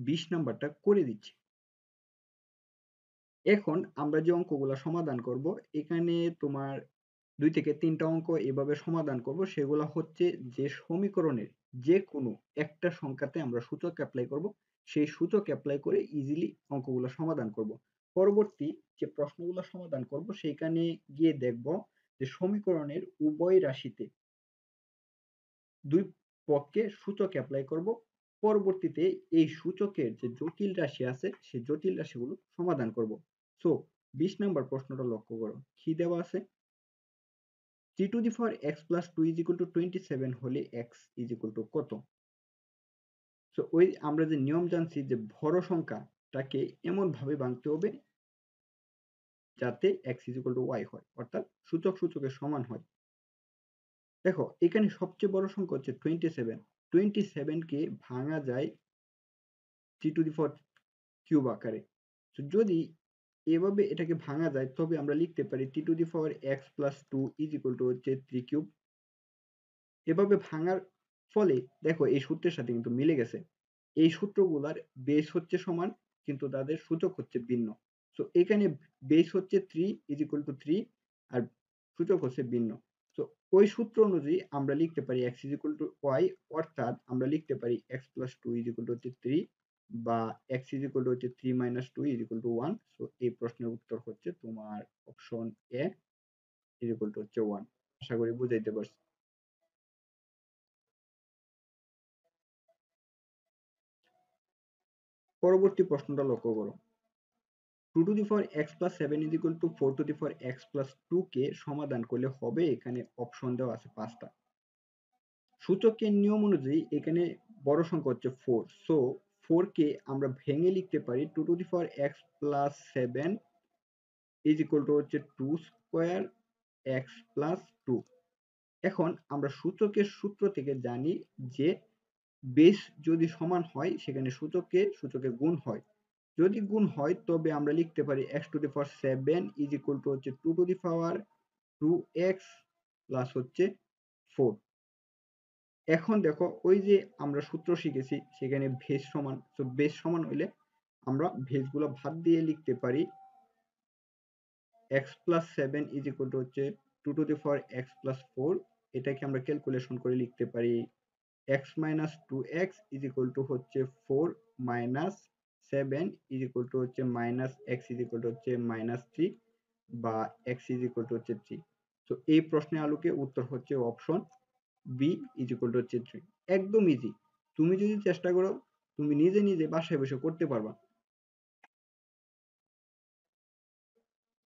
20 নাম্বারটা করে দিচ্ছি। এখন আমরা যে অঙ্কগুলা সমাধান করব, এখানে তোমার 2 থেকে 3টা অঙ্ক এভাবে সমাধান করব, সেগুলা হচ্ছে যে সমীকরণের যে কোনো একটা সংখ্যাতে আমরা সূচক অ্যাপ্লাই করব, সেই সূচক অ্যাপ্লাই করে ইজিলি অঙ্কগুলো সমাধান করব। পরবর্তী যে প্রশ্নগুলো সমাধান করব সেইখানে গিয়ে দেখব যে সমীকরণের উভয় রাশিতে দুই পক্ষে সূচক অ্যাপ্লাই করব। পরবর্তীতে এই সূচকের যে জটিল রাশি আছে সেই জটিল রাশিগুলো সমাধান করব। সো 20 নাম্বার প্রশ্নটা লক্ষ্য করো, কি দেওয়া আছে? 3^x + 2 = 27 হলে x = কত? সো ওই আমরা যে নিয়ম জানছি যে বড় সংখ্যাটাকে এমন ভাবে ভাঙতে হবে যাতে x = y হয়, অর্থাৎ সূচক সূচকের সমান হয়। দেখো এখানে সবচেয়ে বড় সংখ্যা হচ্ছে 27। 27 কে ভাঙা যায় 3^³ আকারে। তো যদি এভাবে এটাকে ভাঙা যায় তবে আমরা লিখতে পারি 3^x + 2 হচ্ছে 3³ এভাবে ভাঙার ফলে দেখো এই সূত্রের সাথে কিন্তু মিলে গেছে। এই সূত্রগুলার বেস হচ্ছে সমান কিন্তু তাদের সূচক হচ্ছে ভিন্ন। তো এখানে বেস হচ্ছে 3 আর সূচক হচ্ছে ভিন্ন। তো ওই সূত্র অনুযায়ী আমরা লিখতে পারি x y, অর্থাৎ আমরা লিখতে পারি x + 2 হচ্ছে 3 বা x হচ্ছে 3 - 2 1। সো এই প্রশ্নের উত্তর হচ্ছে তোমার অপশন এ হচ্ছে 1। আশা করি বুঝাইতে পারছি। পরবর্তী প্রশ্নটা লক্ষ্য করো, 2^x + 7 = 4^x + 2 কে সমাধান করলে হবে, এখানে অপশন দেওয়া আছে 5টা। সূচকের নিয়ম অনুযায়ী এখানে বড় সংখ্যা হচ্ছে 4, সো 4 কে আমরা ভেঙে লিখতে পারি 2^x + 7 হচ্ছে 2² x + 2। এখন আমরা সূচকের সূত্র থেকে জানি যে বেস যদি সমান হয় সেখানে সূচকে গুণ হয়। যদি গুণ হয় তবে আমরা লিখতে পারি x⁴ হচ্ছে 2^2x প্লাস হচ্ছে 4। এখন দেখো ওই যে আমরা সূত্র শিখেছি সেখানে বেস সমান, তো বেস সমান হইলে আমরা বেসগুলো বাদ দিয়ে লিখতে পারি x + 7 হচ্ছে 2^x + 4। এটাকে আমরা ক্যালকুলেশন করে লিখতে পারি x - 2x হচ্ছে 4 - 7 হচ্ছে -x হচ্ছে -3 বা x হচ্ছে 3। তো এই প্রশ্নের আলোকে উত্তর হচ্ছে অপশন বি হচ্ছে 3। একদম ইজি। তুমি যদি চেষ্টা করো তুমি নিজে নিজে বাসায় বসে করতে পারবা।